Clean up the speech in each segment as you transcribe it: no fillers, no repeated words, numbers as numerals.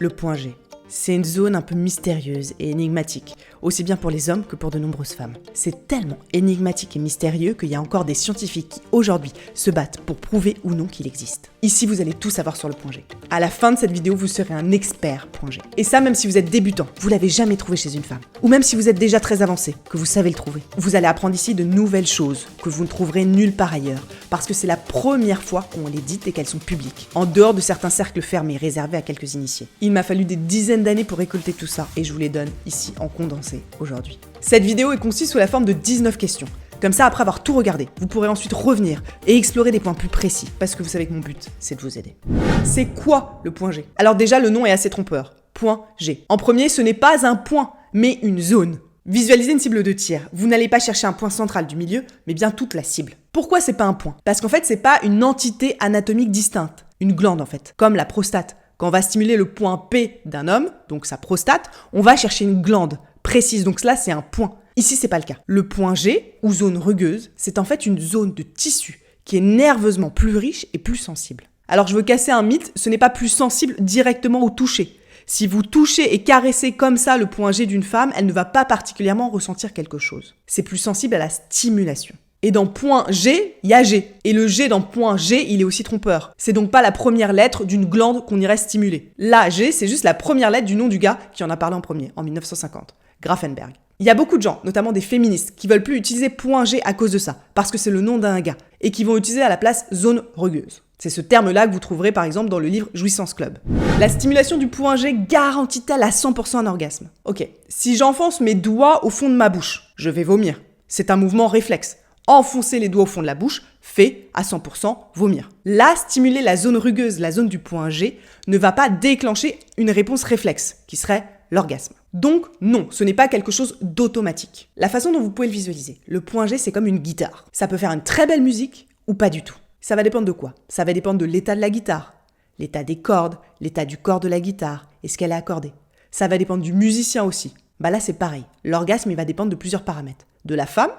Le point G. C'est une zone un peu mystérieuse et énigmatique, aussi bien pour les hommes que pour de nombreuses femmes. C'est tellement énigmatique et mystérieux qu'il y a encore des scientifiques qui, aujourd'hui, se battent pour prouver ou non qu'il existe. Ici, vous allez tout savoir sur le point G. À la fin de cette vidéo, vous serez un expert point G. Et ça, même si vous êtes débutant, vous l'avez jamais trouvé chez une femme. Ou même si vous êtes déjà très avancé, que vous savez le trouver. Vous allez apprendre ici de nouvelles choses que vous ne trouverez nulle part ailleurs, parce que c'est la première fois qu'on les dit et qu'elles sont publiques, en dehors de certains cercles fermés réservés à quelques initiés. Il m'a fallu des dizaines d'années pour récolter tout ça, et je vous les donne ici en condensé aujourd'hui. Cette vidéo est conçue sous la forme de 19 questions. Comme ça, après avoir tout regardé, vous pourrez ensuite revenir et explorer des points plus précis, parce que vous savez que mon but, c'est de vous aider. C'est quoi le point G? Alors déjà, le nom est assez trompeur. Point G. En premier, ce n'est pas un point, mais une zone. Visualisez une cible de tir. Vous n'allez pas chercher un point central du milieu, mais bien toute la cible. Pourquoi c'est pas un point? Parce qu'en fait, c'est pas une entité anatomique distincte. Une glande, en fait. Comme la prostate. Quand on va stimuler le point P d'un homme, donc sa prostate, on va chercher une glande précise. Donc cela, c'est un point. Ici, c'est pas le cas. Le point G, ou zone rugueuse, c'est en fait une zone de tissu qui est nerveusement plus riche et plus sensible. Alors, je veux casser un mythe, ce n'est pas plus sensible directement au toucher. Si vous touchez et caressez comme ça le point G d'une femme, elle ne va pas particulièrement ressentir quelque chose. C'est plus sensible à la stimulation. Et dans point G, il y a G. Et le G dans point G, il est aussi trompeur. C'est donc pas la première lettre d'une glande qu'on irait stimuler. Là, G, c'est juste la première lettre du nom du gars qui en a parlé en premier, en 1950. Grafenberg. Il y a beaucoup de gens, notamment des féministes, qui veulent plus utiliser point G à cause de ça, parce que c'est le nom d'un gars, et qui vont utiliser à la place zone rugueuse. C'est ce terme-là que vous trouverez par exemple dans le livre Jouissance Club. La stimulation du point G garantit-elle à 100% un orgasme? Ok, si j'enfonce mes doigts au fond de ma bouche, je vais vomir. C'est un mouvement réflexe. Enfoncer les doigts au fond de la bouche fait à 100% vomir. Là, stimuler la zone rugueuse, la zone du point G, ne va pas déclencher une réponse réflexe, qui serait l'orgasme. Donc non, ce n'est pas quelque chose d'automatique. La façon dont vous pouvez le visualiser, le point G, c'est comme une guitare. Ça peut faire une très belle musique ou pas du tout. Ça va dépendre de quoi? Ça va dépendre de l'état de la guitare, l'état des cordes, l'état du corps de la guitare, est-ce qu'elle est accordée. Ça va dépendre du musicien aussi. Bah là, c'est pareil. L'orgasme, il va dépendre de plusieurs paramètres. De la femme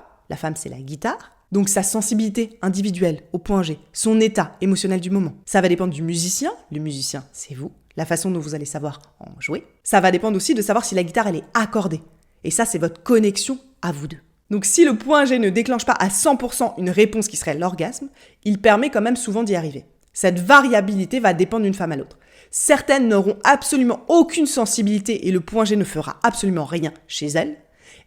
c'est la guitare, donc sa sensibilité individuelle au point G, son état émotionnel du moment. Ça va dépendre du musicien, le musicien, c'est vous, la façon dont vous allez savoir en jouer. Ça va dépendre aussi de savoir si la guitare, elle est accordée. Et ça, c'est votre connexion à vous deux. Donc si le point G ne déclenche pas à 100% une réponse qui serait l'orgasme, il permet quand même souvent d'y arriver. Cette variabilité va dépendre d'une femme à l'autre. Certaines n'auront absolument aucune sensibilité et le point G ne fera absolument rien chez elles,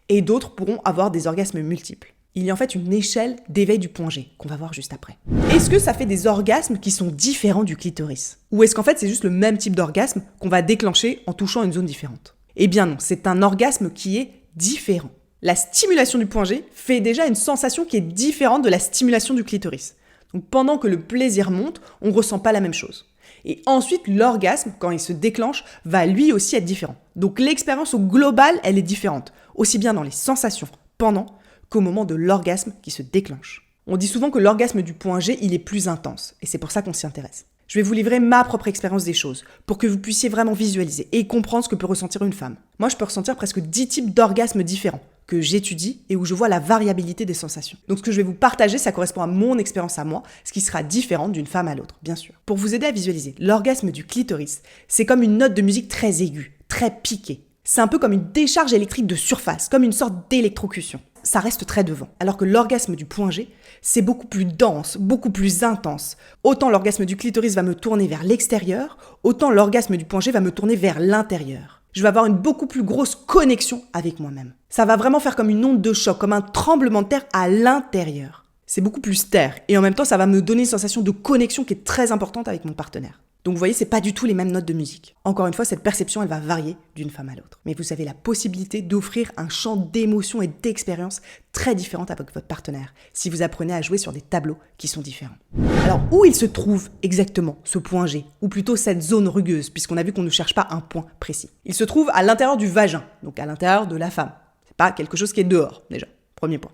et d'autres pourront avoir des orgasmes multiples. Il y a en fait une échelle d'éveil du point G, qu'on va voir juste après. Est-ce que ça fait des orgasmes qui sont différents du clitoris? Ou est-ce qu'en fait c'est juste le même type d'orgasme qu'on va déclencher en touchant une zone différente? Eh bien non, c'est un orgasme qui est différent. La stimulation du point G fait déjà une sensation qui est différente de la stimulation du clitoris. Donc pendant que le plaisir monte, on ne ressent pas la même chose. Et ensuite, l'orgasme, quand il se déclenche, va lui aussi être différent. Donc l'expérience au global, elle est différente, aussi bien dans les sensations pendant qu'au moment de l'orgasme qui se déclenche. On dit souvent que l'orgasme du point G, il est plus intense, et c'est pour ça qu'on s'y intéresse. Je vais vous livrer ma propre expérience des choses, pour que vous puissiez vraiment visualiser et comprendre ce que peut ressentir une femme. Moi, je peux ressentir presque 10 types d'orgasmes différents, que j'étudie et où je vois la variabilité des sensations. Donc ce que je vais vous partager, ça correspond à mon expérience à moi, ce qui sera différent d'une femme à l'autre, bien sûr. Pour vous aider à visualiser, l'orgasme du clitoris, c'est comme une note de musique très aiguë, très piquée. C'est un peu comme une décharge électrique de surface, comme une sorte d'électrocution. Ça reste très devant. Alors que l'orgasme du point G, c'est beaucoup plus dense, beaucoup plus intense. Autant l'orgasme du clitoris va me tourner vers l'extérieur, autant l'orgasme du point G va me tourner vers l'intérieur. Je vais avoir une beaucoup plus grosse connexion avec moi-même. Ça va vraiment faire comme une onde de choc, comme un tremblement de terre à l'intérieur. C'est beaucoup plus terre, et en même temps, ça va me donner une sensation de connexion qui est très importante avec mon partenaire. Donc vous voyez, c'est pas du tout les mêmes notes de musique. Encore une fois, cette perception, elle va varier d'une femme à l'autre. Mais vous avez la possibilité d'offrir un champ d'émotions et d'expériences très différentes avec votre partenaire, si vous apprenez à jouer sur des tableaux qui sont différents. Alors, où il se trouve exactement ce point G, ou plutôt cette zone rugueuse, puisqu'on a vu qu'on ne cherche pas un point précis? Il se trouve à l'intérieur du vagin, donc à l'intérieur de la femme. C'est pas quelque chose qui est dehors, déjà. Premier point.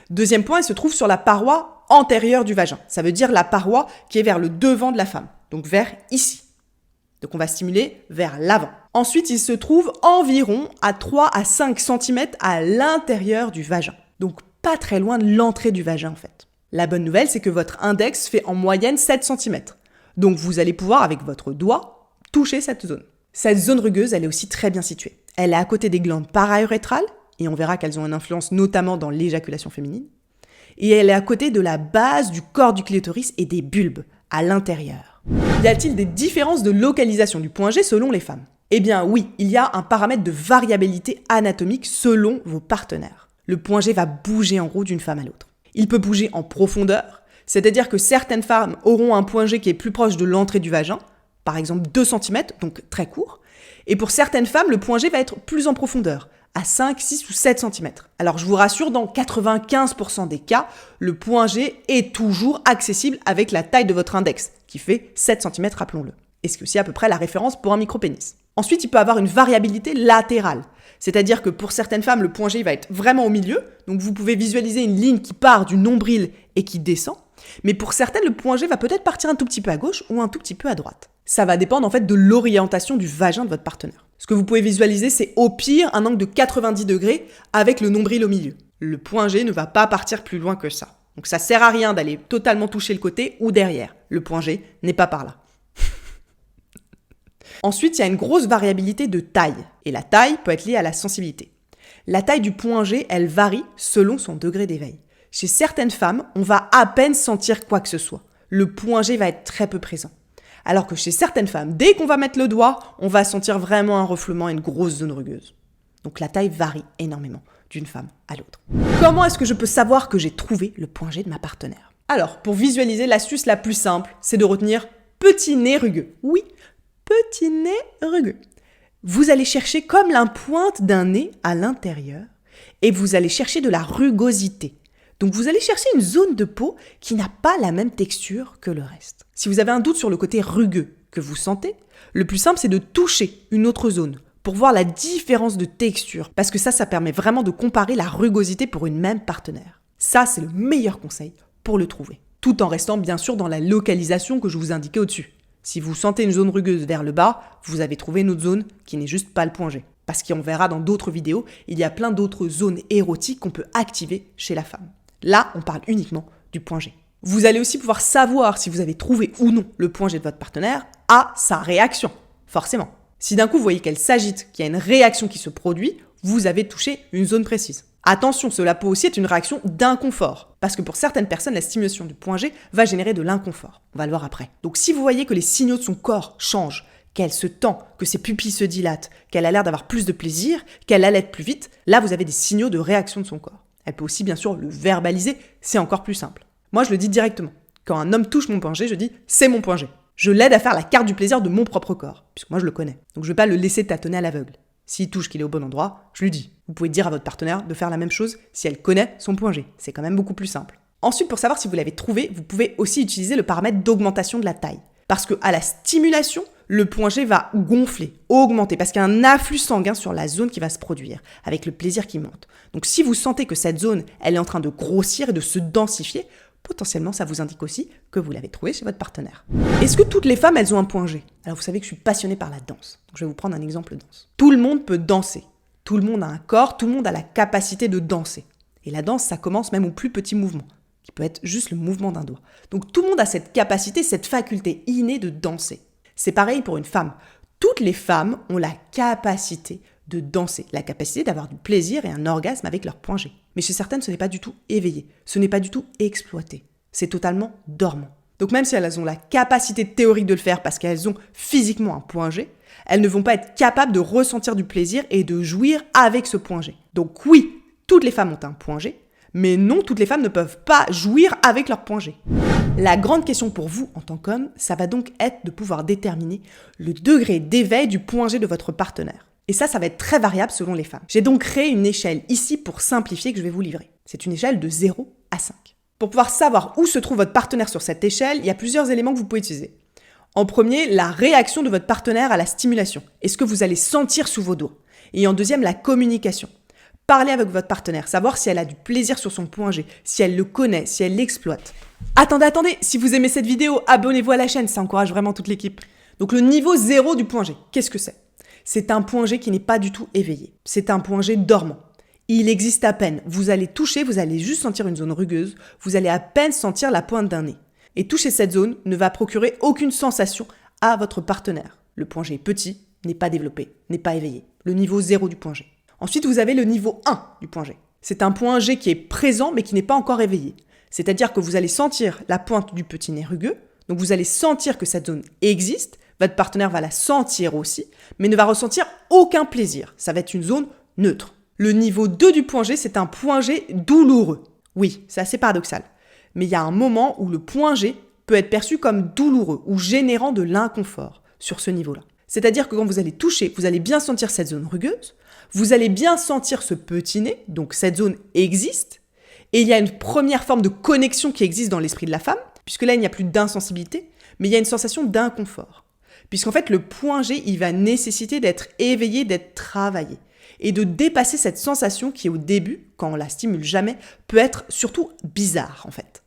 Deuxième point, il se trouve sur la paroi antérieure du vagin. Ça veut dire la paroi qui est vers le devant de la femme. Donc vers ici. Donc on va stimuler vers l'avant. Ensuite, il se trouve environ à 3 à 5 cm à l'intérieur du vagin. Donc pas très loin de l'entrée du vagin en fait. La bonne nouvelle, c'est que votre index fait en moyenne 7 cm. Donc vous allez pouvoir, avec votre doigt, toucher cette zone. Cette zone rugueuse, elle est aussi très bien située. Elle est à côté des glandes para-urétrales, et on verra qu'elles ont une influence notamment dans l'éjaculation féminine. Et elle est à côté de la base du corps du clitoris et des bulbes, à l'intérieur. Y a-t-il des différences de localisation du point G selon les femmes ? Eh bien oui, il y a un paramètre de variabilité anatomique selon vos partenaires. Le point G va bouger en gros d'une femme à l'autre. Il peut bouger en profondeur, c'est-à-dire que certaines femmes auront un point G qui est plus proche de l'entrée du vagin, par exemple 2 cm, donc très court, et pour certaines femmes, le point G va être plus en profondeur, à 5, 6 ou 7 cm. Alors je vous rassure, dans 95% des cas, le point G est toujours accessible avec la taille de votre index, qui fait 7 cm, rappelons-le. Et c'est aussi à peu près la référence pour un micropénis. Ensuite, il peut avoir une variabilité latérale, c'est-à-dire que pour certaines femmes, le point G va être vraiment au milieu, donc vous pouvez visualiser une ligne qui part du nombril et qui descend, mais pour certaines, le point G va peut-être partir un tout petit peu à gauche ou un tout petit peu à droite. Ça va dépendre en fait de l'orientation du vagin de votre partenaire. Ce que vous pouvez visualiser, c'est au pire un angle de 90 degrés avec le nombril au milieu. Le point G ne va pas partir plus loin que ça. Donc ça sert à rien d'aller totalement toucher le côté ou derrière. Le point G n'est pas par là. Ensuite, il y a une grosse variabilité de taille. Et la taille peut être liée à la sensibilité. La taille du point G, elle varie selon son degré d'éveil. Chez certaines femmes, on va à peine sentir quoi que ce soit. Le point G va être très peu présent. Alors que chez certaines femmes, dès qu'on va mettre le doigt, on va sentir vraiment un refoulement et une grosse zone rugueuse. Donc la taille varie énormément d'une femme à l'autre. Comment est-ce que je peux savoir que j'ai trouvé le point G de ma partenaire ? Alors, pour visualiser, l'astuce la plus simple, c'est de retenir petit nez rugueux. Oui, petit nez rugueux. Vous allez chercher comme la pointe d'un nez à l'intérieur et vous allez chercher de la rugosité. Donc vous allez chercher une zone de peau qui n'a pas la même texture que le reste. Si vous avez un doute sur le côté rugueux que vous sentez, le plus simple c'est de toucher une autre zone pour voir la différence de texture, parce que ça permet vraiment de comparer la rugosité pour une même partenaire. Ça, c'est le meilleur conseil pour le trouver, tout en restant bien sûr dans la localisation que je vous indiquais au-dessus. Si vous sentez une zone rugueuse vers le bas, vous avez trouvé une autre zone qui n'est juste pas le point G. Parce qu'on verra dans d'autres vidéos, il y a plein d'autres zones érotiques qu'on peut activer chez la femme. Là, on parle uniquement du point G. Vous allez aussi pouvoir savoir si vous avez trouvé ou non le point G de votre partenaire à sa réaction, forcément. Si d'un coup vous voyez qu'elle s'agite, qu'il y a une réaction qui se produit, vous avez touché une zone précise. Attention, cela peut aussi être une réaction d'inconfort, parce que pour certaines personnes, la stimulation du point G va générer de l'inconfort. On va le voir après. Donc si vous voyez que les signaux de son corps changent, qu'elle se tend, que ses pupilles se dilatent, qu'elle a l'air d'avoir plus de plaisir, qu'elle allait plus vite, là vous avez des signaux de réaction de son corps. Elle peut aussi bien sûr le verbaliser, c'est encore plus simple. Moi je le dis directement. Quand un homme touche mon point G, je dis « c'est mon point G ». Je l'aide à faire la carte du plaisir de mon propre corps, puisque moi je le connais. Donc je ne vais pas le laisser tâtonner à l'aveugle. S'il touche qu'il est au bon endroit, je lui dis. Vous pouvez dire à votre partenaire de faire la même chose si elle connaît son point G. C'est quand même beaucoup plus simple. Ensuite, pour savoir si vous l'avez trouvé, vous pouvez aussi utiliser le paramètre d'augmentation de la taille. Parce qu'à la stimulation, le point G va gonfler, augmenter, parce qu'il y a un afflux sanguin sur la zone qui va se produire, avec le plaisir qui monte. Donc si vous sentez que cette zone, elle est en train de grossir et de se densifier, potentiellement ça vous indique aussi que vous l'avez trouvé chez votre partenaire. Est-ce que toutes les femmes, elles ont un point G ? Alors vous savez que je suis passionnée par la danse. Donc je vais vous prendre un exemple de danse. Tout le monde peut danser. Tout le monde a un corps, tout le monde a la capacité de danser. Et la danse, ça commence même au plus petit mouvement, qui peut être juste le mouvement d'un doigt. Donc tout le monde a cette capacité, cette faculté innée de danser. C'est pareil pour une femme. Toutes les femmes ont la capacité de danser, la capacité d'avoir du plaisir et un orgasme avec leur point G. Mais chez certaines, ce n'est pas du tout éveillé, ce n'est pas du tout exploité. C'est totalement dormant. Donc même si elles ont la capacité théorique de le faire parce qu'elles ont physiquement un point G, elles ne vont pas être capables de ressentir du plaisir et de jouir avec ce point G. Donc oui, toutes les femmes ont un point G, mais non, toutes les femmes ne peuvent pas jouir avec leur point G. La grande question pour vous, en tant qu'homme, ça va donc être de pouvoir déterminer le degré d'éveil du point G de votre partenaire. Et ça va être très variable selon les femmes. J'ai donc créé une échelle ici pour simplifier que je vais vous livrer. C'est une échelle de 0 à 5. Pour pouvoir savoir où se trouve votre partenaire sur cette échelle, il y a plusieurs éléments que vous pouvez utiliser. En premier, la réaction de votre partenaire à la stimulation. Est-ce que vous allez sentir sous vos doigts ? Et en deuxième, la communication. Parlez avec votre partenaire, savoir si elle a du plaisir sur son point G, si elle le connaît, si elle l'exploite. Attendez, si vous aimez cette vidéo, abonnez-vous à la chaîne, ça encourage vraiment toute l'équipe. Donc le niveau 0 du point G, qu'est-ce que c'est ? C'est un point G qui n'est pas du tout éveillé. C'est un point G dormant. Il existe à peine. Vous allez toucher, vous allez juste sentir une zone rugueuse, vous allez à peine sentir la pointe d'un nez. Et toucher cette zone ne va procurer aucune sensation à votre partenaire. Le point G est petit n'est pas développé, n'est pas éveillé. Le niveau 0 du point G. Ensuite, vous avez le niveau 1 du point G. C'est un point G qui est présent mais qui n'est pas encore éveillé. C'est-à-dire que vous allez sentir la pointe du petit nez rugueux, donc vous allez sentir que cette zone existe, votre partenaire va la sentir aussi, mais ne va ressentir aucun plaisir. Ça va être une zone neutre. Le niveau 2 du point G, c'est un point G douloureux. Oui, c'est assez paradoxal. Mais il y a un moment où le point G peut être perçu comme douloureux ou générant de l'inconfort sur ce niveau-là. C'est-à-dire que quand vous allez toucher, vous allez bien sentir cette zone rugueuse, vous allez bien sentir ce petit nez, donc cette zone existe, et il y a une première forme de connexion qui existe dans l'esprit de la femme, puisque là il n'y a plus d'insensibilité, mais il y a une sensation d'inconfort. Puisqu'en fait le point G, il va nécessiter d'être éveillé, d'être travaillé, et de dépasser cette sensation qui au début, quand on la stimule jamais, peut être surtout bizarre en fait.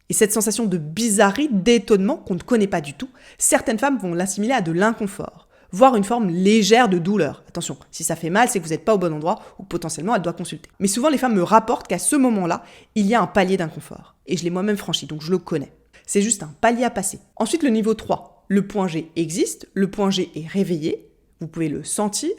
Et cette sensation de bizarrerie, d'étonnement qu'on ne connaît pas du tout, certaines femmes vont l'assimiler à de l'inconfort, voire une forme légère de douleur. Attention, si ça fait mal, c'est que vous n'êtes pas au bon endroit ou potentiellement elle doit consulter. Mais souvent les femmes me rapportent qu'à ce moment-là, il y a un palier d'inconfort. Et je l'ai moi-même franchi, donc je le connais. C'est juste un palier à passer. Ensuite, le niveau 3. Le point G existe, le point G est réveillé, vous pouvez le sentir,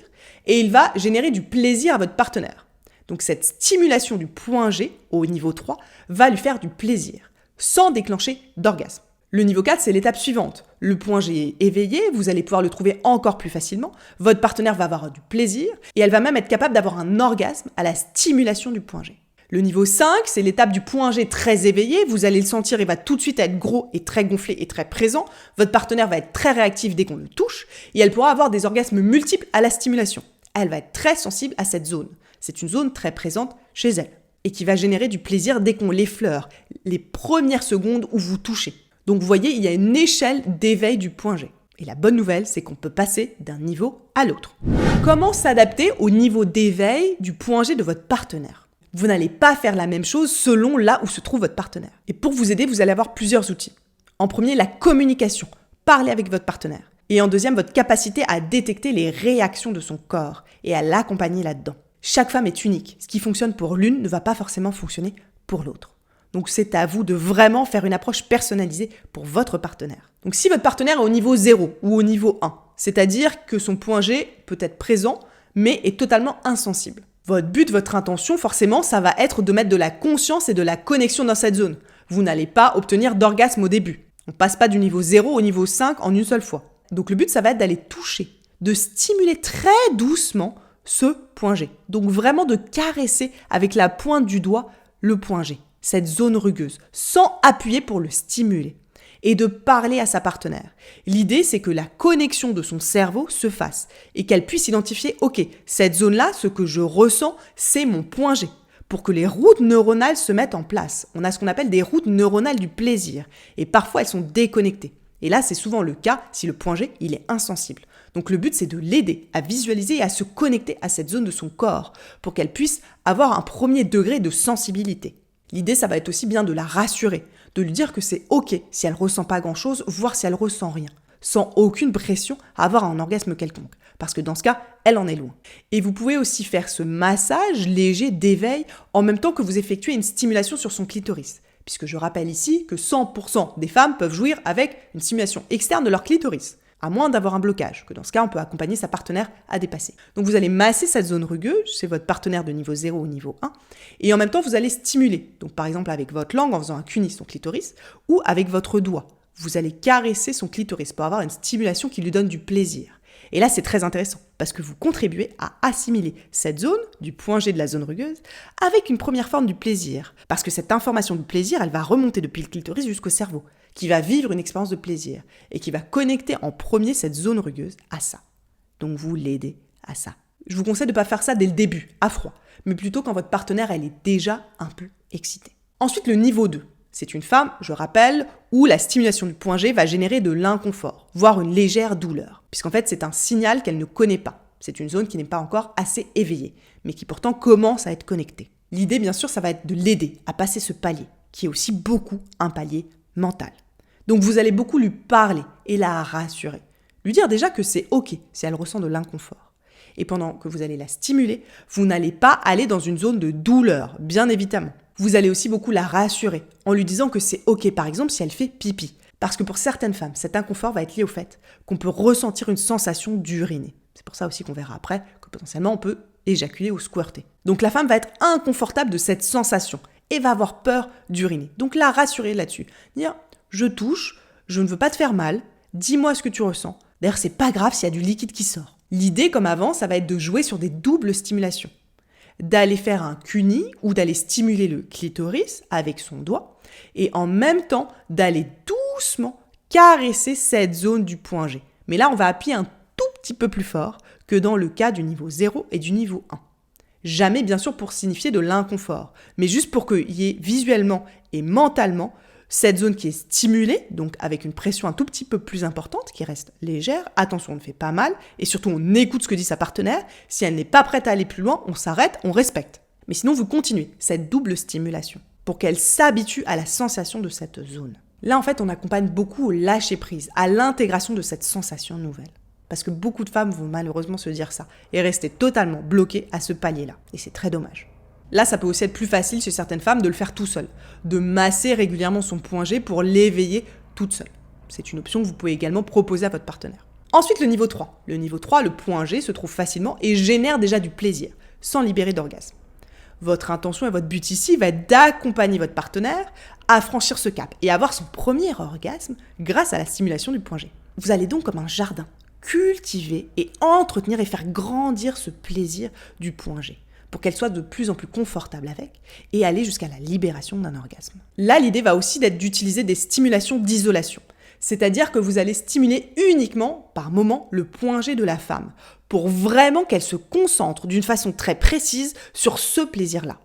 et il va générer du plaisir à votre partenaire. Donc cette stimulation du point G au niveau 3 va lui faire du plaisir, sans déclencher d'orgasme. Le niveau 4, c'est l'étape suivante. Le point G est éveillé, vous allez pouvoir le trouver encore plus facilement, votre partenaire va avoir du plaisir, et elle va même être capable d'avoir un orgasme à la stimulation du point G. Le niveau 5, c'est l'étape du point G très éveillé, vous allez le sentir, il va tout de suite être gros et très gonflé et très présent, votre partenaire va être très réactif dès qu'on le touche, et elle pourra avoir des orgasmes multiples à la stimulation. Elle va être très sensible à cette zone. C'est une zone très présente chez elle, et qui va générer du plaisir dès qu'on l'effleure, les premières secondes où vous touchez. Donc vous voyez, il y a une échelle d'éveil du point G. Et la bonne nouvelle, c'est qu'on peut passer d'un niveau à l'autre. Comment s'adapter au niveau d'éveil du point G de votre partenaire ? Vous n'allez pas faire la même chose selon là où se trouve votre partenaire. Et pour vous aider, vous allez avoir plusieurs outils. En premier, la communication. Parlez avec votre partenaire. Et en deuxième, votre capacité à détecter les réactions de son corps et à l'accompagner là-dedans. Chaque femme est unique. Ce qui fonctionne pour l'une ne va pas forcément fonctionner pour l'autre. Donc c'est à vous de vraiment faire une approche personnalisée pour votre partenaire. Donc si votre partenaire est au niveau 0 ou au niveau 1, c'est-à-dire que son point G peut être présent, mais est totalement insensible. Votre but, votre intention, forcément, ça va être de mettre de la conscience et de la connexion dans cette zone. Vous n'allez pas obtenir d'orgasme au début. On passe pas du niveau 0 au niveau 5 en une seule fois. Donc le but, ça va être d'aller toucher, de stimuler très doucement ce point G. Donc vraiment de caresser avec la pointe du doigt le point G, cette zone rugueuse, sans appuyer pour le stimuler. Et de parler à sa partenaire. L'idée, c'est que la connexion de son cerveau se fasse et qu'elle puisse identifier, ok, cette zone-là, ce que je ressens, c'est mon point G. Pour que les routes neuronales se mettent en place. On a ce qu'on appelle des routes neuronales du plaisir. Et parfois, elles sont déconnectées. Et là, c'est souvent le cas si le point G, il est insensible. Donc le but, c'est de l'aider à visualiser et à se connecter à cette zone de son corps pour qu'elle puisse avoir un premier degré de sensibilité. L'idée, ça va être aussi bien de la rassurer, de lui dire que c'est ok si elle ressent pas grand-chose, voire si elle ressent rien, sans aucune pression à avoir un orgasme quelconque. Parce que dans ce cas, elle en est loin. Et vous pouvez aussi faire ce massage léger d'éveil en même temps que vous effectuez une stimulation sur son clitoris. Puisque je rappelle ici que 100% des femmes peuvent jouir avec une stimulation externe de leur clitoris. À moins d'avoir un blocage, que dans ce cas, on peut accompagner sa partenaire à dépasser. Donc vous allez masser cette zone rugueuse, c'est votre partenaire de niveau 0 ou niveau 1, et en même temps, vous allez stimuler. Donc par exemple, avec votre langue, en faisant un cuni son clitoris, ou avec votre doigt. Vous allez caresser son clitoris pour avoir une stimulation qui lui donne du plaisir. Et là, c'est très intéressant, parce que vous contribuez à assimiler cette zone, du point G de la zone rugueuse, avec une première forme du plaisir. Parce que cette information du plaisir, elle va remonter depuis le clitoris jusqu'au cerveau, qui va vivre une expérience de plaisir, et qui va connecter en premier cette zone rugueuse à ça. Donc vous l'aidez à ça. Je vous conseille de ne pas faire ça dès le début, à froid, mais plutôt quand votre partenaire, elle est déjà un peu excitée. Ensuite, le niveau 2. C'est une femme, je rappelle, où la stimulation du point G va générer de l'inconfort, voire une légère douleur. Puisqu'en fait, c'est un signal qu'elle ne connaît pas. C'est une zone qui n'est pas encore assez éveillée, mais qui pourtant commence à être connectée. L'idée, bien sûr, ça va être de l'aider à passer ce palier, qui est aussi beaucoup un palier mental. Donc vous allez beaucoup lui parler et la rassurer. Lui dire déjà que c'est ok si elle ressent de l'inconfort. Et pendant que vous allez la stimuler, vous n'allez pas aller dans une zone de douleur, bien évidemment. Vous allez aussi beaucoup la rassurer en lui disant que c'est ok, par exemple, si elle fait pipi. Parce que pour certaines femmes, cet inconfort va être lié au fait qu'on peut ressentir une sensation d'uriner. C'est pour ça aussi qu'on verra après que potentiellement on peut éjaculer ou squirter. Donc la femme va être inconfortable de cette sensation et va avoir peur d'uriner. Donc la rassurer là-dessus. Dire, je touche, je ne veux pas te faire mal, dis-moi ce que tu ressens. D'ailleurs, c'est pas grave s'il y a du liquide qui sort. L'idée, comme avant, ça va être de jouer sur des doubles stimulations. D'aller faire un cuni ou d'aller stimuler le clitoris avec son doigt et en même temps d'aller doucement caresser cette zone du point G. Mais là, on va appuyer un tout petit peu plus fort que dans le cas du niveau 0 et du niveau 1. Jamais, bien sûr, pour signifier de l'inconfort, mais juste pour qu'il y ait visuellement et mentalement cette zone qui est stimulée, donc avec une pression un tout petit peu plus importante, qui reste légère. Attention, on ne fait pas mal, et surtout on écoute ce que dit sa partenaire. Si elle n'est pas prête à aller plus loin, on s'arrête, on respecte. Mais sinon, vous continuez cette double stimulation pour qu'elle s'habitue à la sensation de cette zone. Là, en fait, on accompagne beaucoup au lâcher-prise, à l'intégration de cette sensation nouvelle. Parce que beaucoup de femmes vont malheureusement se dire ça et rester totalement bloquées à ce palier-là. Et c'est très dommage. Là, ça peut aussi être plus facile chez certaines femmes de le faire tout seul, de masser régulièrement son point G pour l'éveiller toute seule. C'est une option que vous pouvez également proposer à votre partenaire. Ensuite, le niveau 3. Le niveau 3, le point G se trouve facilement et génère déjà du plaisir, sans libérer d'orgasme. Votre intention et votre but ici va être d'accompagner votre partenaire à franchir ce cap et avoir son premier orgasme grâce à la stimulation du point G. Vous allez donc comme un jardin cultiver et entretenir et faire grandir ce plaisir du point G pour qu'elle soit de plus en plus confortable avec et aller jusqu'à la libération d'un orgasme. Là, l'idée va aussi être d'utiliser des stimulations d'isolation, c'est-à-dire que vous allez stimuler uniquement par moment le point G de la femme pour vraiment qu'elle se concentre d'une façon très précise sur ce plaisir-là.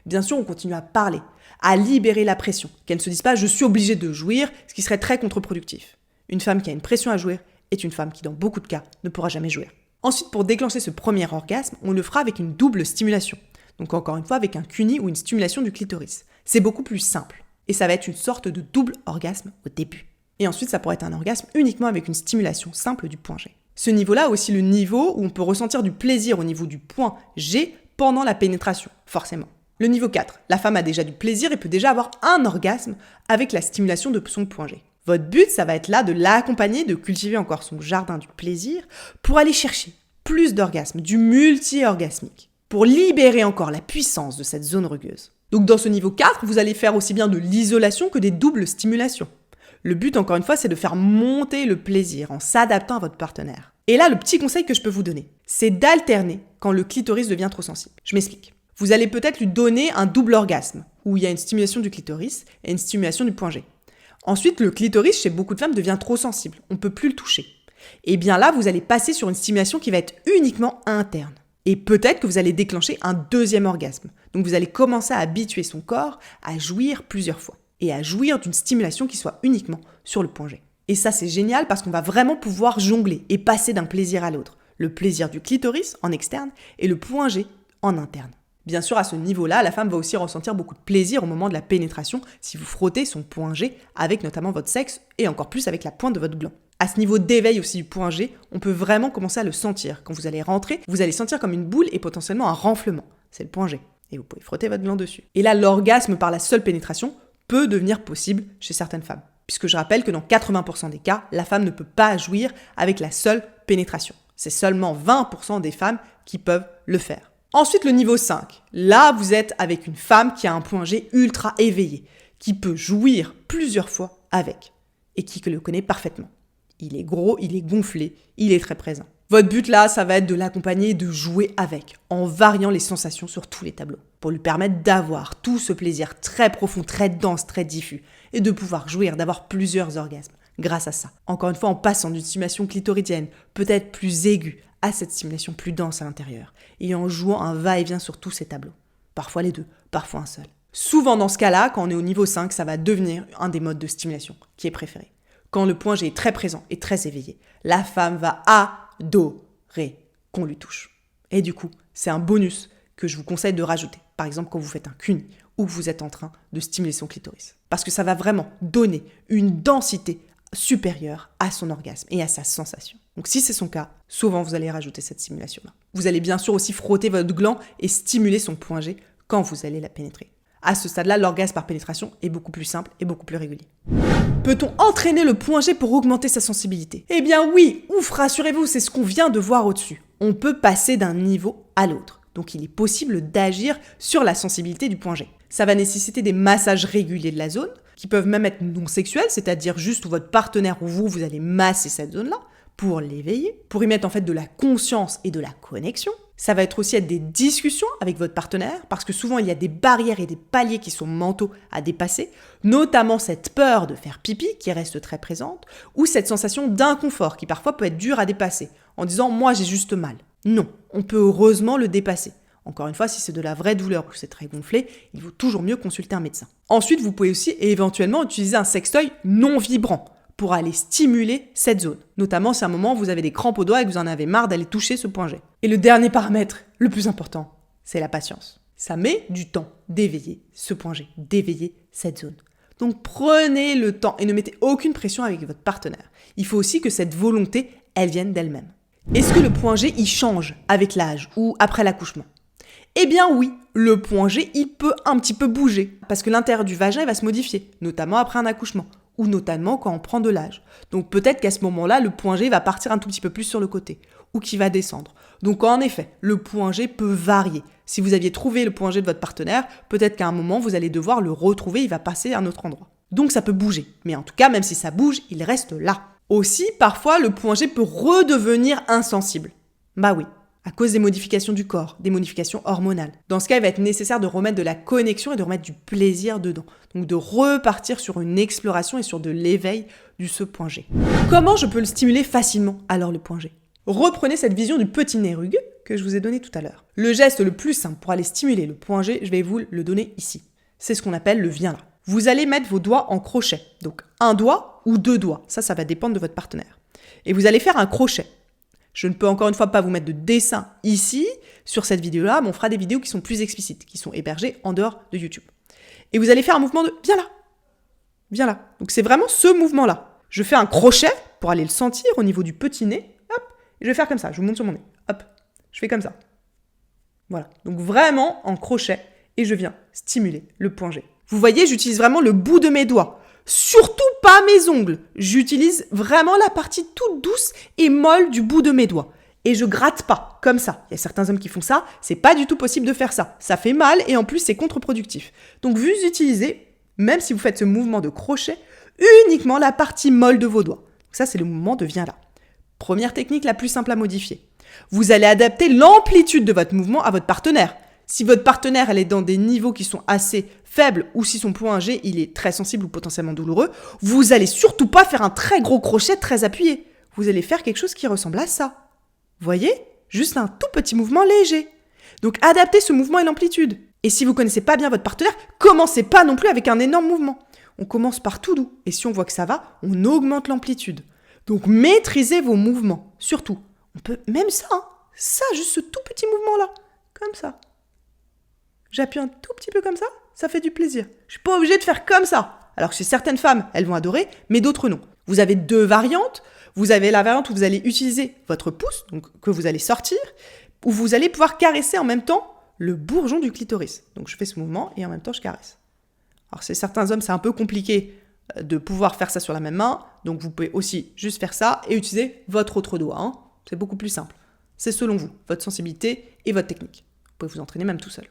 Bien sûr, on continue à parler, à libérer la pression, qu'elle ne se dise pas « je suis obligée de jouir », ce qui serait très contre-productif. Une femme qui a une pression à jouir est une femme qui, dans beaucoup de cas, ne pourra jamais jouir. Ensuite, pour déclencher ce premier orgasme, on le fera avec une double stimulation. Donc encore une fois, avec un cuni ou une stimulation du clitoris. C'est beaucoup plus simple. Et ça va être une sorte de double orgasme au début. Et ensuite, ça pourrait être un orgasme uniquement avec une stimulation simple du point G. Ce niveau-là a aussi le niveau où on peut ressentir du plaisir au niveau du point G pendant la pénétration, forcément. Le niveau 4, la femme a déjà du plaisir et peut déjà avoir un orgasme avec la stimulation de son point G. Votre but, ça va être là de l'accompagner, de cultiver encore son jardin du plaisir pour aller chercher plus d'orgasmes, du multi-orgasmique, pour libérer encore la puissance de cette zone rugueuse. Donc dans ce niveau 4, vous allez faire aussi bien de l'isolation que des doubles stimulations. Le but, encore une fois, c'est de faire monter le plaisir en s'adaptant à votre partenaire. Et là, le petit conseil que je peux vous donner, c'est d'alterner quand le clitoris devient trop sensible. Je m'explique. Vous allez peut-être lui donner un double orgasme, où il y a une stimulation du clitoris et une stimulation du point G. Ensuite, le clitoris, chez beaucoup de femmes, devient trop sensible. On ne peut plus le toucher. Et bien là, vous allez passer sur une stimulation qui va être uniquement interne. Et peut-être que vous allez déclencher un deuxième orgasme. Donc vous allez commencer à habituer son corps à jouir plusieurs fois. Et à jouir d'une stimulation qui soit uniquement sur le point G. Et ça, c'est génial parce qu'on va vraiment pouvoir jongler et passer d'un plaisir à l'autre. Le plaisir du clitoris en externe et le point G en interne. Bien sûr, à ce niveau-là, la femme va aussi ressentir beaucoup de plaisir au moment de la pénétration si vous frottez son point G avec notamment votre sexe et encore plus avec la pointe de votre gland. À ce niveau d'éveil aussi du point G, on peut vraiment commencer à le sentir. Quand vous allez rentrer, vous allez sentir comme une boule et potentiellement un renflement. C'est le point G. Et vous pouvez frotter votre gland dessus. Et là, l'orgasme par la seule pénétration peut devenir possible chez certaines femmes. Puisque je rappelle que dans 80% des cas, la femme ne peut pas jouir avec la seule pénétration. C'est seulement 20% des femmes qui peuvent le faire. Ensuite, le niveau 5. Là, vous êtes avec une femme qui a un point G ultra éveillé, qui peut jouir plusieurs fois avec, et qui le connaît parfaitement. Il est gros, il est gonflé, il est très présent. Votre but là, ça va être de l'accompagner et de jouer avec, en variant les sensations sur tous les tableaux, pour lui permettre d'avoir tout ce plaisir très profond, très dense, très diffus, et de pouvoir jouir, d'avoir plusieurs orgasmes grâce à ça. Encore une fois, en passant d'une stimulation clitoridienne, peut-être plus aiguë, à cette stimulation plus dense à l'intérieur, et en jouant un va-et-vient sur tous ces tableaux. Parfois les deux, parfois un seul. Souvent dans ce cas-là, quand on est au niveau 5, ça va devenir un des modes de stimulation qui est préféré. Quand le point G est très présent et très éveillé, la femme va adorer qu'on lui touche. Et du coup, c'est un bonus que je vous conseille de rajouter. Par exemple, quand vous faites un cuni ou que vous êtes en train de stimuler son clitoris. Parce que ça va vraiment donner une densité supérieure à son orgasme et à sa sensation. Donc si c'est son cas, souvent vous allez rajouter cette stimulation-là. Vous allez bien sûr aussi frotter votre gland et stimuler son point G quand vous allez la pénétrer. À ce stade-là, l'orgasme par pénétration est beaucoup plus simple et beaucoup plus régulier. Peut-on entraîner le point G pour augmenter sa sensibilité? Eh bien oui, ouf, rassurez-vous, c'est ce qu'on vient de voir au-dessus. On peut passer d'un niveau à l'autre. Donc il est possible d'agir sur la sensibilité du point G. Ça va nécessiter des massages réguliers de la zone, qui peuvent même être non sexuels, c'est-à-dire juste où votre partenaire ou vous allez masser cette zone-là, pour l'éveiller, pour y mettre en fait de la conscience et de la connexion. Ça va être aussi être des discussions avec votre partenaire, parce que souvent il y a des barrières et des paliers qui sont mentaux à dépasser, notamment cette peur de faire pipi qui reste très présente, ou cette sensation d'inconfort qui parfois peut être dure à dépasser, en disant « moi j'ai juste mal ». Non, on peut heureusement le dépasser. Encore une fois, si c'est de la vraie douleur ou que c'est très gonflé, il vaut toujours mieux consulter un médecin. Ensuite, vous pouvez aussi éventuellement utiliser un sextoy non vibrant pour aller stimuler cette zone. Notamment si à un moment vous avez des crampes aux doigts et que vous en avez marre d'aller toucher ce point G. Et le dernier paramètre, le plus important, c'est la patience. Ça met du temps d'éveiller ce point G, d'éveiller cette zone. Donc prenez le temps et ne mettez aucune pression avec votre partenaire. Il faut aussi que cette volonté, elle vienne d'elle-même. Est-ce que le point G, il change avec l'âge ou après l'accouchement? Eh bien oui, le point G, il peut un petit peu bouger parce que l'intérieur du vagin il va se modifier, notamment après un accouchement ou notamment quand on prend de l'âge. Donc peut-être qu'à ce moment-là, le point G va partir un tout petit peu plus sur le côté ou qu'il va descendre. Donc en effet, le point G peut varier. Si vous aviez trouvé le point G de votre partenaire, peut-être qu'à un moment, vous allez devoir le retrouver, il va passer à un autre endroit. Donc ça peut bouger. Mais en tout cas, même si ça bouge, il reste là. Aussi, parfois, le point G peut redevenir insensible. Bah oui, à cause des modifications du corps, des modifications hormonales. Dans ce cas, il va être nécessaire de remettre de la connexion et de remettre du plaisir dedans. Donc de repartir sur une exploration et sur de l'éveil de ce point G. Comment je peux le stimuler facilement, alors le point G? Reprenez cette vision du petit nez rugueux que je vous ai donné tout à l'heure. Le geste le plus simple pour aller stimuler le point G, je vais vous le donner ici. C'est ce qu'on appelle le viens là. Vous allez mettre vos doigts en crochet. Donc un doigt ou deux doigts. Ça va dépendre de votre partenaire. Et vous allez faire un crochet. Je ne peux encore une fois pas vous mettre de dessin ici, sur cette vidéo-là, mais on fera des vidéos qui sont plus explicites, qui sont hébergées en dehors de YouTube. Et vous allez faire un mouvement de « viens là ». Viens là. Donc c'est vraiment ce mouvement-là. Je fais un crochet pour aller le sentir au niveau du petit nez. Hop. Et je vais faire comme ça. Je vous montre sur mon nez. Hop. Je fais comme ça. Voilà. Donc vraiment en crochet. Et je viens stimuler le point G. Vous voyez, j'utilise vraiment le bout de mes doigts. Surtout pas mes ongles. J'utilise vraiment la partie toute douce et molle du bout de mes doigts. Et je gratte pas, comme ça. Il y a certains hommes qui font ça, c'est pas du tout possible de faire ça. Ça fait mal et en plus c'est contre-productif. Donc vous utilisez, même si vous faites ce mouvement de crochet, uniquement la partie molle de vos doigts. Donc ça c'est le mouvement de viens là. Première technique la plus simple à modifier. Vous allez adapter l'amplitude de votre mouvement à votre partenaire. Si votre partenaire elle est dans des niveaux qui sont assez faibles ou si son point G il est très sensible ou potentiellement douloureux, vous allez surtout pas faire un très gros crochet très appuyé. Vous allez faire quelque chose qui ressemble à ça. Voyez? Juste un tout petit mouvement léger. Donc adaptez ce mouvement et l'amplitude. Et si vous connaissez pas bien votre partenaire, commencez pas non plus avec un énorme mouvement. On commence par tout doux. Et si on voit que ça va, on augmente l'amplitude. Donc maîtrisez vos mouvements. Surtout. On peut même ça, hein. Ça, juste ce tout petit mouvement-là. Comme ça. J'appuie un tout petit peu comme ça fait du plaisir. Je suis pas obligée de faire comme ça. Alors que chez certaines femmes, elles vont adorer, mais d'autres non. Vous avez deux variantes. Vous avez la variante où vous allez utiliser votre pouce, donc que vous allez sortir, où vous allez pouvoir caresser en même temps le bourgeon du clitoris. Donc je fais ce mouvement et en même temps je caresse. Alors chez certains hommes, c'est un peu compliqué de pouvoir faire ça sur la même main, donc vous pouvez aussi juste faire ça et utiliser votre autre doigt. Hein. C'est beaucoup plus simple. C'est selon vous, votre sensibilité et votre technique. Vous pouvez vous entraîner même tout seul.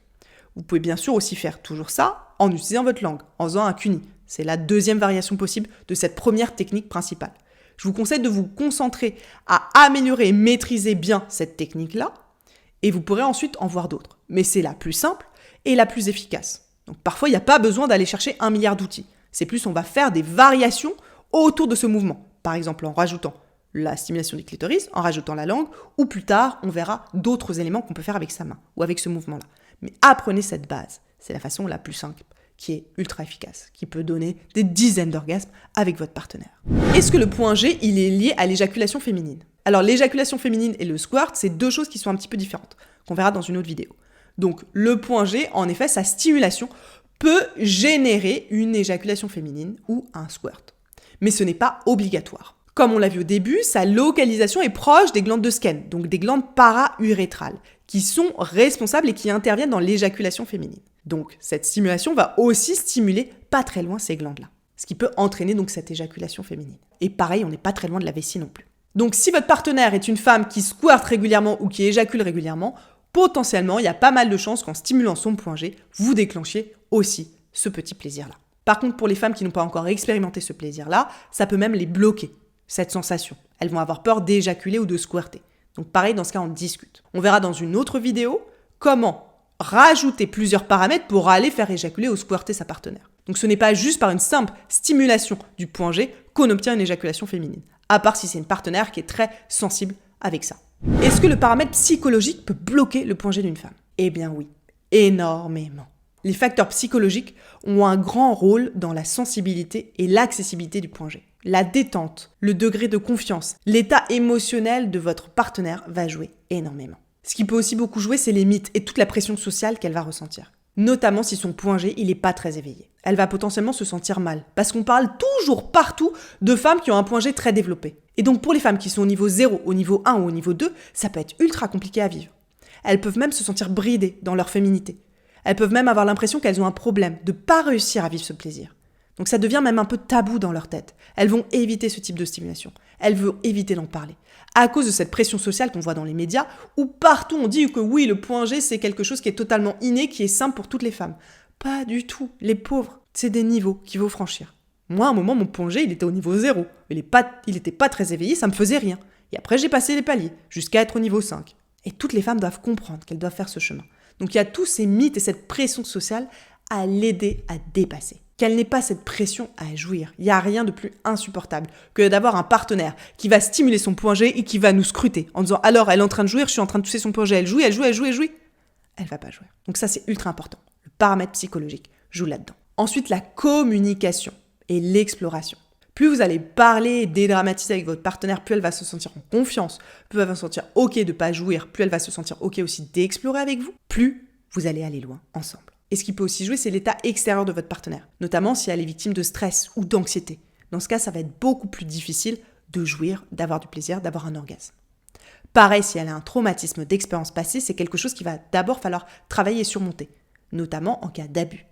Vous pouvez bien sûr aussi faire toujours ça en utilisant votre langue, en faisant un cuni. C'est la deuxième variation possible de cette première technique principale. Je vous conseille de vous concentrer à améliorer et maîtriser bien cette technique-là, et vous pourrez ensuite en voir d'autres. Mais c'est la plus simple et la plus efficace. Donc parfois, il n'y a pas besoin d'aller chercher 1 milliard d'outils. C'est plus, on va faire des variations autour de ce mouvement. Par exemple, en rajoutant la stimulation du clitoris, en rajoutant la langue, ou plus tard, on verra d'autres éléments qu'on peut faire avec sa main, ou avec ce mouvement-là. Mais apprenez cette base. C'est la façon la plus simple, qui est ultra efficace, qui peut donner des dizaines d'orgasmes avec votre partenaire. Est-ce que le point G, il est lié à l'éjaculation féminine? Alors l'éjaculation féminine et le squirt, c'est deux choses qui sont un petit peu différentes, qu'on verra dans une autre vidéo. Donc le point G, en effet, sa stimulation peut générer une éjaculation féminine ou un squirt. Mais ce n'est pas obligatoire. Comme on l'a vu au début, sa localisation est proche des glandes de Skene, donc des glandes para-urétrales, qui sont responsables et qui interviennent dans l'éjaculation féminine. Donc, cette stimulation va aussi stimuler pas très loin ces glandes-là, ce qui peut entraîner donc cette éjaculation féminine. Et pareil, on n'est pas très loin de la vessie non plus. Donc, si votre partenaire est une femme qui squirt régulièrement ou qui éjacule régulièrement, potentiellement, il y a pas mal de chances qu'en stimulant son point G, vous déclenchiez aussi ce petit plaisir-là. Par contre, pour les femmes qui n'ont pas encore expérimenté ce plaisir-là, ça peut même les bloquer, cette sensation. Elles vont avoir peur d'éjaculer ou de squirter. Donc pareil, dans ce cas, on discute. On verra dans une autre vidéo comment rajouter plusieurs paramètres pour aller faire éjaculer ou squirter sa partenaire. Donc ce n'est pas juste par une simple stimulation du point G qu'on obtient une éjaculation féminine, à part si c'est une partenaire qui est très sensible avec ça. Est-ce que le paramètre psychologique peut bloquer le point G d'une femme ? Eh bien oui, énormément. Les facteurs psychologiques ont un grand rôle dans la sensibilité et l'accessibilité du point G. La détente, le degré de confiance, l'état émotionnel de votre partenaire va jouer énormément. Ce qui peut aussi beaucoup jouer, c'est les mythes et toute la pression sociale qu'elle va ressentir. Notamment si son point G, il n'est pas très éveillé. Elle va potentiellement se sentir mal, parce qu'on parle toujours partout de femmes qui ont un point G très développé. Et donc pour les femmes qui sont au niveau 0, au niveau 1 ou au niveau 2, ça peut être ultra compliqué à vivre. Elles peuvent même se sentir bridées dans leur féminité. Elles peuvent même avoir l'impression qu'elles ont un problème, de ne pas réussir à vivre ce plaisir. Donc ça devient même un peu tabou dans leur tête. Elles vont éviter ce type de stimulation. Elles vont éviter d'en parler. À cause de cette pression sociale qu'on voit dans les médias, où partout on dit que oui, le point G, c'est quelque chose qui est totalement inné, qui est simple pour toutes les femmes. Pas du tout. Les pauvres, c'est des niveaux qu'il faut franchir. Moi, à un moment, mon point G, il était au niveau 0. Il n'était pas très éveillé, ça me faisait rien. Et après, j'ai passé les paliers, jusqu'à être au niveau 5. Et toutes les femmes doivent comprendre qu'elles doivent faire ce chemin. Donc il y a tous ces mythes et cette pression sociale à l'aider à dépasser. Qu'elle n'ait pas cette pression à jouir. Il n'y a rien de plus insupportable que d'avoir un partenaire qui va stimuler son point G et qui va nous scruter en disant « Alors, elle est en train de jouir, je suis en train de toucher son point G, elle jouit. » Elle va pas jouer. Donc ça, c'est ultra important. Le paramètre psychologique joue là-dedans. Ensuite, la communication et l'exploration. Plus vous allez parler et dédramatiser avec votre partenaire, plus elle va se sentir en confiance, plus elle va se sentir OK de ne pas jouir, plus elle va se sentir OK aussi d'explorer avec vous, plus vous allez aller loin ensemble. Et ce qui peut aussi jouer, c'est l'état extérieur de votre partenaire, notamment si elle est victime de stress ou d'anxiété. Dans ce cas, ça va être beaucoup plus difficile de jouir, d'avoir du plaisir, d'avoir un orgasme. Pareil, si elle a un traumatisme d'expérience passée, c'est quelque chose qu'il va d'abord falloir travailler et surmonter, notamment en cas d'abus.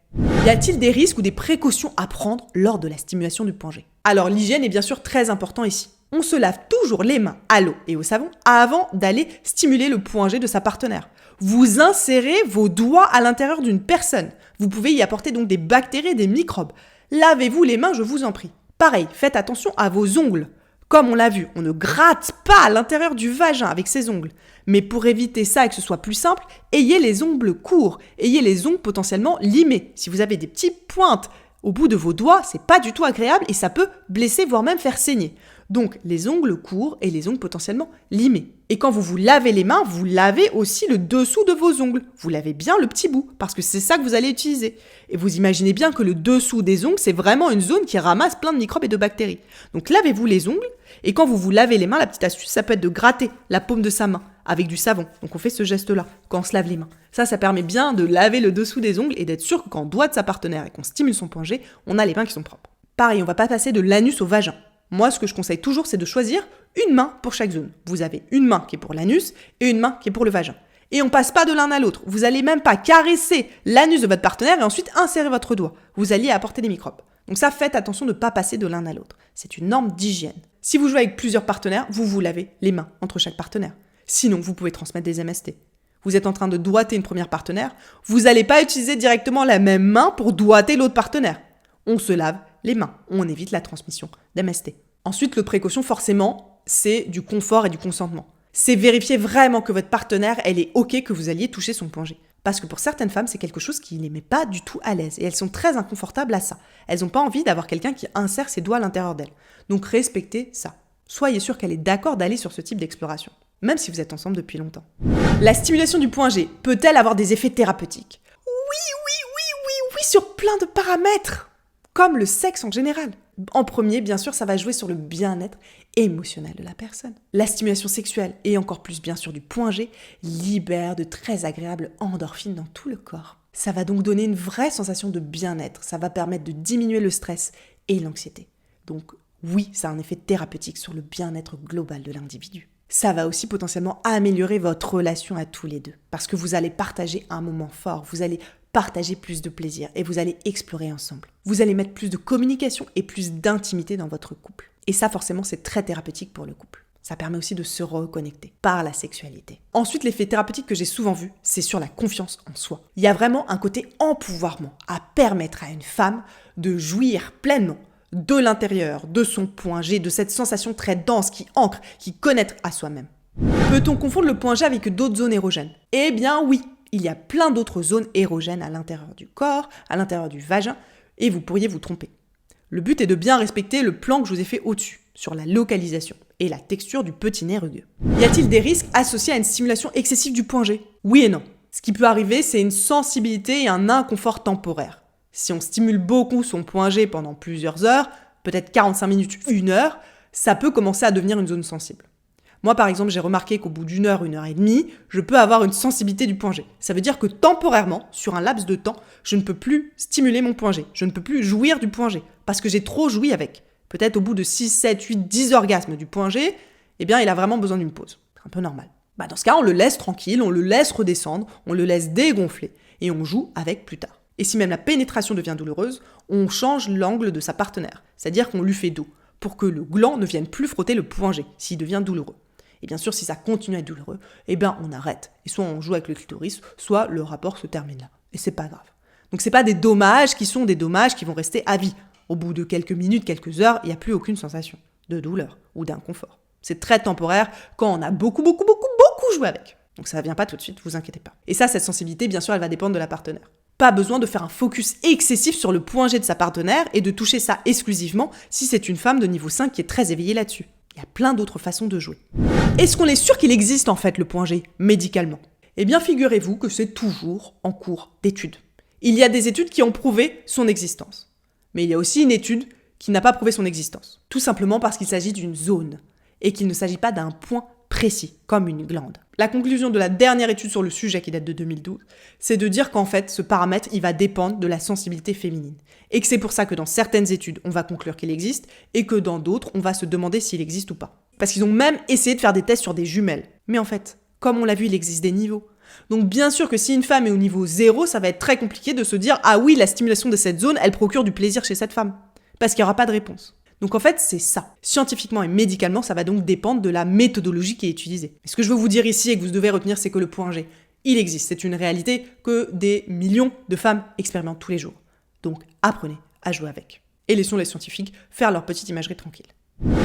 Y a-t-il des risques ou des précautions à prendre lors de la stimulation du point G ? Alors l'hygiène est bien sûr très important ici. On se lave toujours les mains à l'eau et au savon avant d'aller stimuler le point G de sa partenaire. Vous insérez vos doigts à l'intérieur d'une personne. Vous pouvez y apporter donc des bactéries et des microbes. Lavez-vous les mains, je vous en prie. Pareil, faites attention à vos ongles. Comme on l'a vu, on ne gratte pas à l'intérieur du vagin avec ses ongles. Mais pour éviter ça et que ce soit plus simple, ayez les ongles courts. Ayez les ongles potentiellement limés. Si vous avez des petites pointes au bout de vos doigts, c'est pas du tout agréable et ça peut blesser, voire même faire saigner. Donc, les ongles courts et les ongles potentiellement limés. Et quand vous vous lavez les mains, vous lavez aussi le dessous de vos ongles. Vous lavez bien le petit bout, parce que c'est ça que vous allez utiliser. Et vous imaginez bien que le dessous des ongles, c'est vraiment une zone qui ramasse plein de microbes et de bactéries. Donc, lavez-vous les ongles, et quand vous vous lavez les mains, la petite astuce, ça peut être de gratter la paume de sa main avec du savon. Donc, on fait ce geste-là quand on se lave les mains. Ça permet bien de laver le dessous des ongles et d'être sûr que quand on doigt de sa partenaire et qu'on stimule son point G, on a les mains qui sont propres. Pareil, on va pas passer de l'anus au vagin. Moi, ce que je conseille toujours, c'est de choisir une main pour chaque zone. Vous avez une main qui est pour l'anus et une main qui est pour le vagin. Et on passe pas de l'un à l'autre. Vous allez même pas caresser l'anus de votre partenaire et ensuite insérer votre doigt. Vous alliez apporter des microbes. Donc ça, faites attention de ne pas passer de l'un à l'autre. C'est une norme d'hygiène. Si vous jouez avec plusieurs partenaires, vous vous lavez les mains entre chaque partenaire. Sinon, vous pouvez transmettre des MST. Vous êtes en train de doigter une première partenaire, vous n'allez pas utiliser directement la même main pour doigter l'autre partenaire. On se lave les mains, on évite la transmission d'MST. Ensuite, le précaution, forcément, c'est du confort et du consentement. C'est vérifier vraiment que votre partenaire, elle est OK que vous alliez toucher son point G. Parce que pour certaines femmes, c'est quelque chose qui ne les met pas du tout à l'aise. Et elles sont très inconfortables à ça. Elles n'ont pas envie d'avoir quelqu'un qui insère ses doigts à l'intérieur d'elles. Donc respectez ça. Soyez sûr qu'elle est d'accord d'aller sur ce type d'exploration, même si vous êtes ensemble depuis longtemps. La stimulation du point G peut-elle avoir des effets thérapeutiques ? Oui, sur plein de paramètres, comme le sexe en général. En premier, bien sûr, ça va jouer sur le bien-être émotionnel de la personne. La stimulation sexuelle, et encore plus bien sûr du point G, libère de très agréables endorphines dans tout le corps. Ça va donc donner une vraie sensation de bien-être, ça va permettre de diminuer le stress et l'anxiété. Donc oui, ça a un effet thérapeutique sur le bien-être global de l'individu. Ça va aussi potentiellement améliorer votre relation à tous les deux, parce que vous allez partager un moment fort, vous allez partager plus de plaisir et vous allez explorer ensemble. Vous allez mettre plus de communication et plus d'intimité dans votre couple. Et ça, forcément, c'est très thérapeutique pour le couple. Ça permet aussi de se reconnecter par la sexualité. Ensuite, l'effet thérapeutique que j'ai souvent vu, c'est sur la confiance en soi. Il y a vraiment un côté empouvoirment à permettre à une femme de jouir pleinement de l'intérieur, de son point G, de cette sensation très dense qui ancre, qui connecte à soi-même. Peut-on confondre le point G avec d'autres zones érogènes ? Eh bien oui, il y a plein d'autres zones érogènes à l'intérieur du corps, à l'intérieur du vagin, et vous pourriez vous tromper. Le but est de bien respecter le plan que je vous ai fait au-dessus, sur la localisation et la texture du petit nez rugueux. Y a-t-il des risques associés à une stimulation excessive du point G ? Oui et non. Ce qui peut arriver, c'est une sensibilité et un inconfort temporaire. Si on stimule beaucoup son point G pendant plusieurs heures, peut-être 45 minutes, 1 heure, ça peut commencer à devenir une zone sensible. Moi, par exemple, j'ai remarqué qu'au bout d'1 heure, 1 heure et demie, je peux avoir une sensibilité du point G. Ça veut dire que temporairement, sur un laps de temps, je ne peux plus stimuler mon point G. Je ne peux plus jouir du point G parce que j'ai trop joui avec. Peut-être au bout de 6, 7, 8, 10 orgasmes du point G, eh bien, il a vraiment besoin d'une pause. C'est un peu normal. Dans ce cas, on le laisse tranquille, on le laisse redescendre, on le laisse dégonfler et on joue avec plus tard. Et si même la pénétration devient douloureuse, on change l'angle de sa partenaire. C'est-à-dire qu'on lui fait dos pour que le gland ne vienne plus frotter le point G s'il devient douloureux. Et bien sûr, si ça continue à être douloureux, eh bien, on arrête. Et soit on joue avec le clitoris, soit le rapport se termine là. Et c'est pas grave. Donc c'est pas des dommages qui sont des dommages qui vont rester à vie. Au bout de quelques minutes, quelques heures, il n'y a plus aucune sensation de douleur ou d'inconfort. C'est très temporaire quand on a beaucoup joué avec. Donc ça ne vient pas tout de suite, vous inquiétez pas. Et ça, cette sensibilité, bien sûr, elle va dépendre de la partenaire. Pas besoin de faire un focus excessif sur le point G de sa partenaire et de toucher ça exclusivement si c'est une femme de niveau 5 qui est très éveillée là-dessus. Il y a plein d'autres façons de jouer. Est-ce qu'on est sûr qu'il existe en fait le point G médicalement ? Eh bien, figurez-vous que c'est toujours en cours d'étude. Il y a des études qui ont prouvé son existence. Mais il y a aussi une étude qui n'a pas prouvé son existence. Tout simplement parce qu'il s'agit d'une zone et qu'il ne s'agit pas d'un point précis, comme une glande. La conclusion de la dernière étude sur le sujet, qui date de 2012, c'est de dire qu'en fait, ce paramètre, il va dépendre de la sensibilité féminine. Et que c'est pour ça que dans certaines études, on va conclure qu'il existe, et que dans d'autres, on va se demander s'il existe ou pas. Parce qu'ils ont même essayé de faire des tests sur des jumelles. Mais en fait, comme on l'a vu, il existe des niveaux. Donc bien sûr que si une femme est au niveau 0, ça va être très compliqué de se dire « Ah oui, la stimulation de cette zone, elle procure du plaisir chez cette femme. » Parce qu'il n'y aura pas de réponse. Donc en fait, c'est ça. Scientifiquement et médicalement, ça va donc dépendre de la méthodologie qui est utilisée. Et ce que je veux vous dire ici et que vous devez retenir, c'est que le point G, il existe. C'est une réalité que des millions de femmes expérimentent tous les jours. Donc apprenez à jouer avec. Et laissons les scientifiques faire leur petite imagerie tranquille.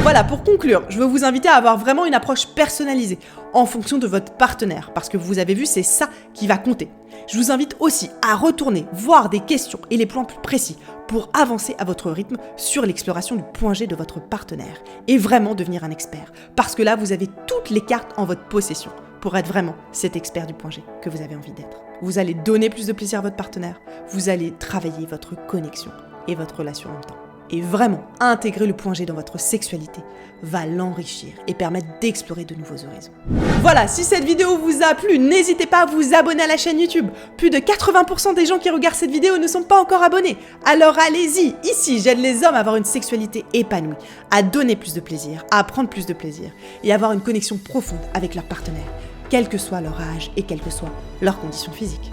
Voilà, pour conclure, je veux vous inviter à avoir vraiment une approche personnalisée en fonction de votre partenaire, parce que vous avez vu, c'est ça qui va compter. Je vous invite aussi à retourner voir des questions et les plans plus précis pour avancer à votre rythme sur l'exploration du point G de votre partenaire et vraiment devenir un expert, parce que là, vous avez toutes les cartes en votre possession pour être vraiment cet expert du point G que vous avez envie d'être. Vous allez donner plus de plaisir à votre partenaire, vous allez travailler votre connexion et votre relation en même temps. Et vraiment, intégrer le point G dans votre sexualité va l'enrichir et permettre d'explorer de nouveaux horizons. Voilà, si cette vidéo vous a plu, n'hésitez pas à vous abonner à la chaîne YouTube. Plus de 80% des gens qui regardent cette vidéo ne sont pas encore abonnés. Alors allez-y, ici j'aide les hommes à avoir une sexualité épanouie, à donner plus de plaisir, à prendre plus de plaisir et à avoir une connexion profonde avec leur partenaire, quel que soit leur âge et quelle que soit leur condition physique.